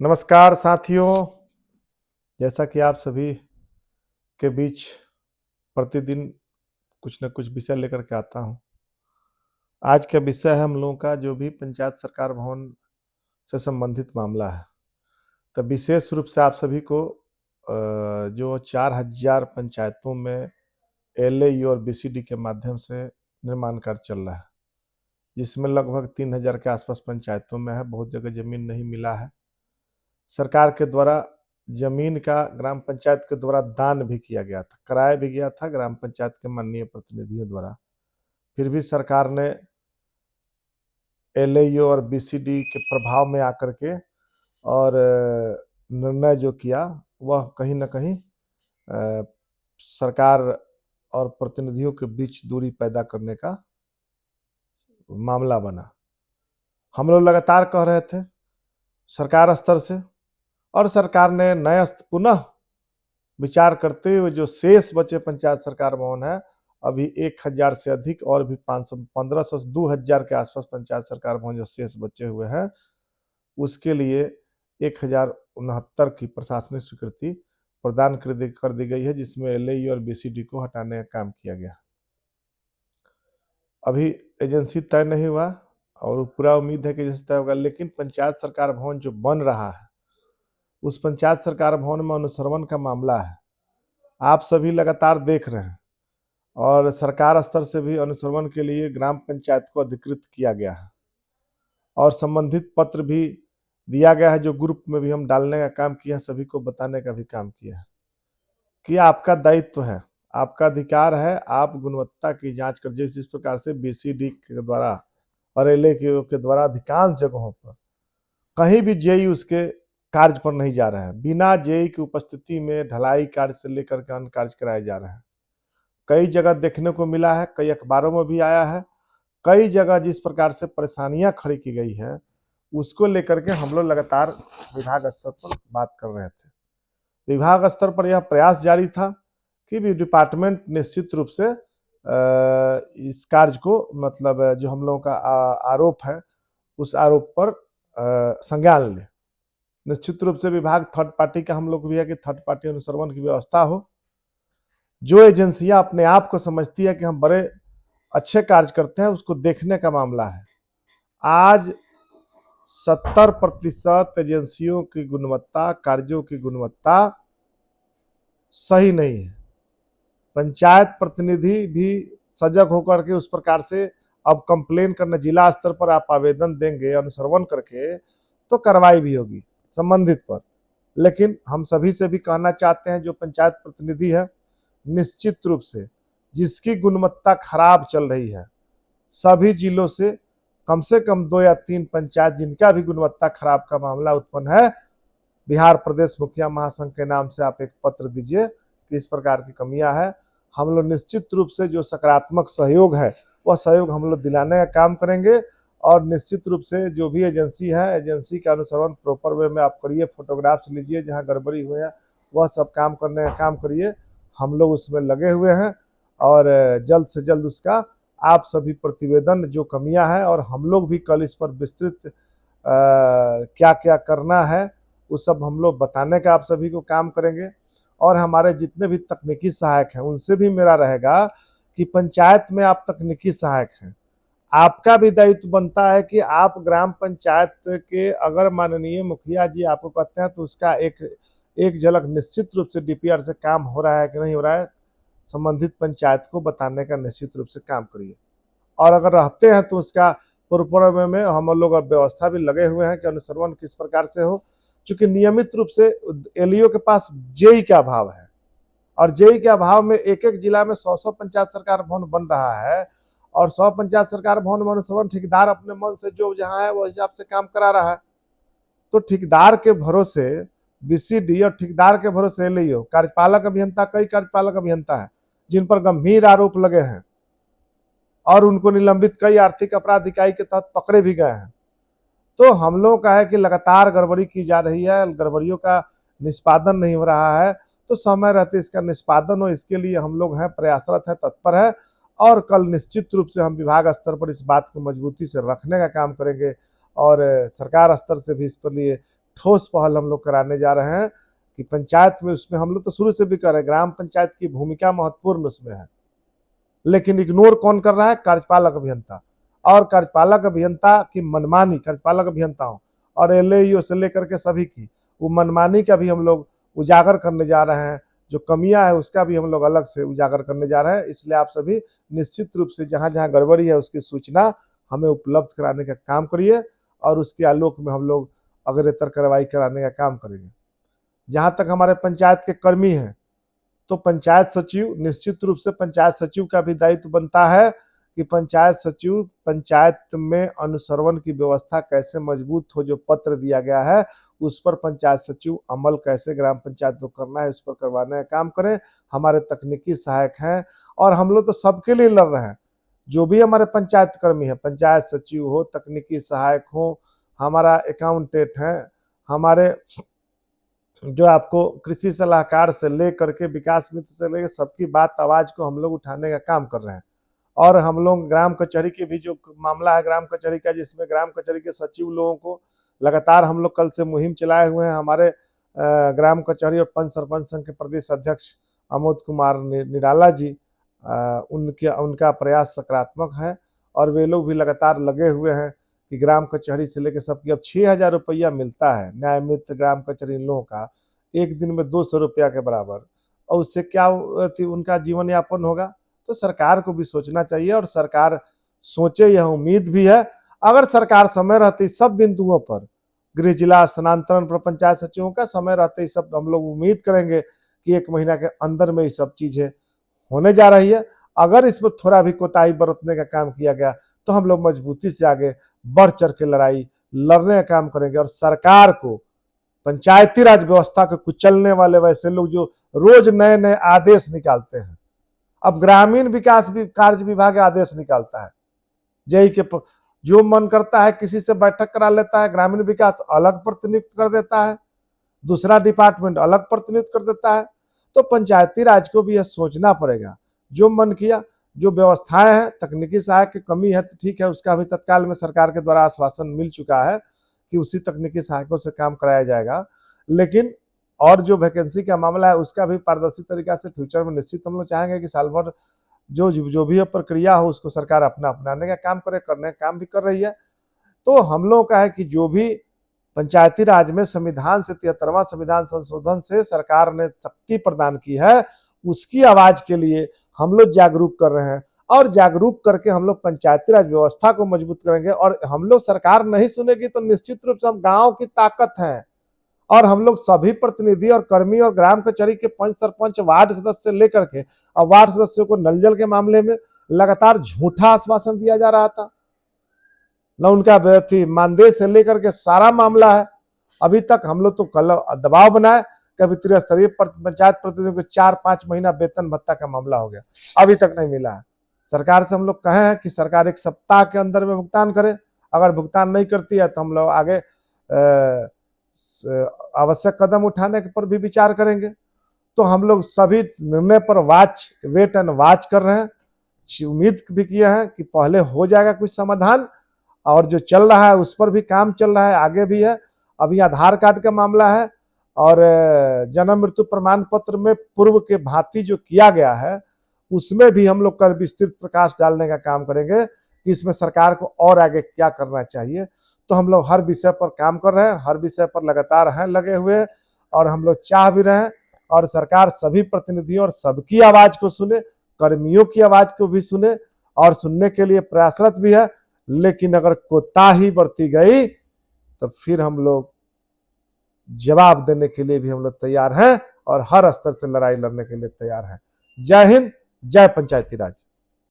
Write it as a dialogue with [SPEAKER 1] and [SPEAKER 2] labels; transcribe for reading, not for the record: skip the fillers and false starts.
[SPEAKER 1] नमस्कार साथियों। जैसा कि आप सभी के बीच प्रतिदिन कुछ न कुछ विषय लेकर के आता हूं। आज का विषय है हम लोगों का जो भी पंचायत सरकार भवन से संबंधित मामला है। तो विशेष रूप से आप सभी को जो 4000 पंचायतों में एलएयू और बीसीडी के माध्यम से निर्माण कार्य चल रहा है, जिसमें लगभग 3000 के आसपास पंचायतों में है। बहुत जगह जमीन नहीं मिला है। सरकार के द्वारा जमीन का ग्राम पंचायत के द्वारा दान भी किया गया था, कराया भी गया था ग्राम पंचायत के माननीय प्रतिनिधियों द्वारा। फिर भी सरकार ने एलएयू और बीसीडी के प्रभाव में आकर के और निर्णय जो किया वह कहीं ना कहीं सरकार और प्रतिनिधियों के बीच दूरी पैदा करने का मामला बना। हम लोग लगातार कह रहे थे सरकार स्तर से, और सरकार ने नया पुनः विचार करते हुए जो शेष बचे पंचायत सरकार भवन है, अभी 1000 से अधिक और भी 500 1500 से 2000 के आसपास पंचायत सरकार भवन जो शेष बचे हुए हैं, उसके लिए 1069 की प्रशासनिक स्वीकृति प्रदान कर दी गई है, जिसमें एलएयू और बीसीडी को हटाने का काम किया गया। अभी एजेंसी तय नहीं हुआ और पूरा उम्मीद है कि एजेंसी तय होगा, लेकिन पंचायत सरकार भवन जो बन रहा है उस पंचायत सरकार भवन में अनुश्रवण का मामला है। आप सभी लगातार देख रहे हैं और सरकार स्तर से भी अनुश्रवण के लिए ग्राम पंचायत को अधिकृत किया गया है और संबंधित पत्र भी दिया गया है, जो ग्रुप में भी हम डालने का काम किया है, सभी को बताने का भी काम किया है कि आपका दायित्व है, आपका अधिकार है, आप गुणवत्ता की जांच कर। जिस प्रकार से बीसीडी के द्वारा और एलएयू के द्वारा अधिकांश जगहों पर कहीं भी जेई उसके कार्य पर नहीं जा रहे हैं, बिना जेई की उपस्थिति में ढलाई कार्य से लेकर के अन्य कार्य कराए जा रहे हैं। कई जगह देखने को मिला है, कई अखबारों में भी आया है। कई जगह जिस प्रकार से परेशानियां खड़ी की गई है, उसको लेकर के हम लोग लगातार विभाग स्तर पर बात कर रहे थे। विभाग स्तर पर यह प्रयास जारी था कि डिपार्टमेंट निश्चित रूप से इस कार्य को, मतलब जो हम लोगों का आरोप है, उस आरोप पर संज्ञान ले। निश्चित रूप से विभाग थर्ड पार्टी का हम लोग भी है कि थर्ड पार्टी अनुश्रवण की व्यवस्था हो। जो एजेंसियां अपने आप को समझती है कि हम बड़े अच्छे कार्य करते हैं, उसको देखने का मामला है। आज 70% एजेंसियों की गुणवत्ता, कार्यों की गुणवत्ता सही नहीं है। पंचायत प्रतिनिधि भी सजग होकर के उस प्रकार से अब कंप्लेन करने, जिला स्तर पर आप आवेदन देंगे अनुश्रवण करके तो कार्रवाई भी होगी संबंधित पर। लेकिन हम सभी से भी कहना चाहते हैं, जो पंचायत प्रतिनिधि है, निश्चित रूप से जिसकी गुणवत्ता खराब चल रही है, सभी जिलों से कम 2 या 3 पंचायत जिनका भी गुणवत्ता खराब का मामला उत्पन्न है, बिहार प्रदेश मुखिया महासंघ के नाम से आप एक पत्र दीजिए कि इस प्रकार की कमियां है। हम लोग निश्चित रूप से जो सकारात्मक सहयोग है वह सहयोग हम लोग दिलाने का काम करेंगे। और निश्चित रूप से जो भी एजेंसी है, एजेंसी का अनुसरण प्रॉपर वे में आप करिए, फोटोग्राफ्स लीजिए, जहाँ गड़बड़ी हुई है वह सब काम करने का काम करिए। हम लोग उसमें लगे हुए हैं और जल्द से जल्द उसका आप सभी प्रतिवेदन, जो कमियां हैं, और हम लोग भी कल इस पर विस्तृत क्या क्या करना है उस सब हम लोग बताने का आप सभी को काम करेंगे। और हमारे जितने भी तकनीकी सहायक हैं उनसे भी मेरा रहेगा कि पंचायत में आप तकनीकी सहायक हैं, आपका भी दायित्व बनता है कि आप ग्राम पंचायत के, अगर माननीय मुखिया जी आपको कहते हैं तो उसका एक झलक निश्चित रूप से डीपीआर से काम हो रहा है कि नहीं हो रहा है, संबंधित पंचायत को बताने का निश्चित रूप से काम करिए। और अगर रहते हैं तो उसका पूर्व में हम लोग व्यवस्था भी लगे हुए हैं कि अनुश्रवण किस प्रकार से हो। चूंकि नियमित रूप से एलईओ के पास जेई का अभाव है और जेई के अभाव में एक एक जिला में 100 पंचायत सरकार भवन बन रहा है और 100 पंचायत सरकार भवन में अनुश्रवण ठेकेदार अपने मन से जो जहां है वो हिसाब से काम करा रहा है। तो ठेकेदार के भरोसे बीसीडी और ठेकेदार के भरोसे एलईओ, कार्यपालक अभियंता, कई कार्यपालक अभियंता है जिन पर गंभीर आरोप लगे हैं और उनको निलंबित कई आर्थिक अपराध इकाई के तहत पकड़े भी गए हैं। तो हम लोगों का है कि लगातार गड़बड़ी की जा रही है, गड़बड़ियों का निष्पादन नहीं हो रहा है, तो समय रहते इसका निष्पादन हो, इसके लिए हम लोग हैं, प्रयासरत है, तत्पर है। और कल निश्चित रूप से हम विभाग स्तर पर इस बात को मजबूती से रखने का काम करेंगे और सरकार स्तर से भी इस पर लिए ठोस पहल हम लोग कराने जा रहे हैं कि पंचायत में, उसमें हम लोग तो शुरू से भी कर रहे हैं, ग्राम पंचायत की भूमिका महत्वपूर्ण उसमें है, लेकिन इग्नोर कौन कर रहा है? कार्यपालक अभियंता। और कार्यपालक अभियंता की मनमानी, कार्यपालक अभियंताओं और एलएईओ से लेकर के सभी की वो मनमानी का भी हम लोग उजागर करने जा रहे हैं। जो कमियां है उसका भी हम लोग अलग से उजागर करने जा रहे हैं। इसलिए आप सभी निश्चित रूप से जहां जहां गड़बड़ी है उसकी सूचना हमें उपलब्ध कराने का काम करिए और उसके आलोक में हम लोग अग्रेतर कार्रवाई कराने का काम करेंगे। जहां तक हमारे पंचायत के कर्मी हैं, तो पंचायत सचिव, निश्चित रूप से पंचायत सचिव का भी दायित्व बनता है कि पंचायत सचिव पंचायत में अनुसरवन की व्यवस्था कैसे मजबूत हो, जो पत्र दिया गया है उस पर पंचायत सचिव अमल कैसे ग्राम पंचायत को करना है उस पर करवाने का काम करें। हमारे तकनीकी सहायक हैं और हम लोग तो सबके लिए लड़ रहे हैं। जो भी हमारे पंचायत कर्मी है, पंचायत सचिव हो, तकनीकी सहायक हो, हमारा अकाउंटेंट है, हमारे जो आपको कृषि सलाहकार से लेकर के विकास मित्र से लेकर सबकी बात, आवाज को हम लोग उठाने का काम कर रहे हैं। और हम लोग ग्राम कचहरी की भी जो मामला है ग्राम कचहरी का, जिसमें ग्राम कचहरी के सचिव लोगों को लगातार हम लोग कल से मुहिम चलाए हुए हैं। हमारे ग्राम कचहरी और पंच सरपंच संघ के प्रदेश अध्यक्ष अमोद कुमार निराला जी, उनका प्रयास सकारात्मक है और वे लोग भी लगातार लगे हुए हैं कि ग्राम कचहरी से लेकर सबकी, अब 6,000 रुपया मिलता है न्याय मित्र ग्राम कचहरी इन लोगों का, एक दिन में 200 रुपया के बराबर, और उससे क्या उनका जीवन यापन होगा? तो सरकार को भी सोचना चाहिए और सरकार सोचे, यह उम्मीद भी है। अगर सरकार समय रहते सब बिंदुओं पर, गृह जिला स्थानांतरण पर पंचायत सचिवों का समय रहते ही सब, हम लोग उम्मीद करेंगे कि 1 महीना के अंदर में ये सब चीजें होने जा रही है। अगर इस पर थोड़ा भी कोताही बरतने का काम किया गया तो हम लोग मजबूती से आगे बढ़ चढ़ के लड़ाई लड़ने का काम करेंगे और सरकार को, पंचायती राज व्यवस्था को कुचलने वाले वैसे लोग जो रोज नए नए आदेश निकालते हैं, अब ग्रामीण विकास भी कार्य विभाग आदेश निकालता है, जेई के जो मन करता है किसी से बैठक करा लेता है, ग्रामीण विकास अलग प्रतिनियुक्त कर देता है, दूसरा डिपार्टमेंट अलग प्रतिनियुक्त कर देता है। तो पंचायती राज को भी यह सोचना पड़ेगा, जो मन किया, जो व्यवस्थाएं हैं, तकनीकी सहायक की कमी है तो ठीक है, उसका भी तत्काल में सरकार के द्वारा आश्वासन मिल चुका है कि उसी तकनीकी सहायकों से काम कराया जाएगा। लेकिन और जो वैकेंसी का मामला है उसका भी पारदर्शी तरीका से फ्यूचर में निश्चित हम लोग चाहेंगे कि साल भर जो भी प्रक्रिया हो उसको सरकार अपनाने का काम करे, करने का काम भी कर रही है। तो हम लोगों का है कि जो भी पंचायती राज में संविधान से 73वां संविधान संशोधन से सरकार ने शक्ति प्रदान की है, उसकी आवाज के लिए हम लोग जागरूक कर रहे हैं और जागरूक करके हम लोग पंचायती राज व्यवस्था को मजबूत करेंगे। और हम लोग, सरकार नहीं सुनेगी तो निश्चित रूप से हम गांव की ताकत हैं और हम लोग सभी प्रतिनिधि और कर्मी और ग्राम कचहरी के पंच सरपंच, वार्ड सदस्य से लेकर के, और वार्ड सदस्यों को नल जल के मामले में लगातार झूठा आश्वासन दिया जा रहा था, न उनका मानदेय से लेकर के सारा मामला है। अभी तक हम लोग तो कल दबाव बनाए, कभी त्रिस्तरीय पंचायत प्रतिनिधियों को 4-5 महीना वेतन भत्ता का मामला हो गया, अभी तक नहीं मिला है। सरकार से हम लोग कहे हैं कि सरकार 1 सप्ताह के अंदर में भुगतान करे, अगर भुगतान नहीं करती है तो हम लोग आगे आवश्यक कदम उठाने पर भी विचार करेंगे। तो हम लोग सभी निर्णय पर वेट एंड वॉच कर रहे हैं, उम्मीद भी किए हैं कि पहले हो जाएगा कुछ समाधान, और जो चल रहा है उस पर भी काम चल रहा है, आगे भी है। अभी आधार कार्ड का मामला है और जन्म मृत्यु प्रमाण पत्र में पूर्व के भांति जो किया गया है उसमें भी हम लोग कल विस्तृत प्रकाश डालने का काम करेंगे कि इसमें सरकार को और आगे क्या करना चाहिए। तो हम लोग हर विषय पर काम कर रहे हैं, हर विषय पर लगातार हैं लगे हुए, और हम लोग चाह भी रहे हैं और सरकार सभी प्रतिनिधियों और सबकी आवाज को सुने, कर्मियों की आवाज को भी सुने और सुनने के लिए प्रयासरत भी है। लेकिन अगर कोताही बरती गई तो फिर हम लोग जवाब देने के लिए भी हम लोग तैयार हैं और हर स्तर से लड़ाई लड़ने के लिए तैयार हैं। जय हिंद, जय पंचायती राज।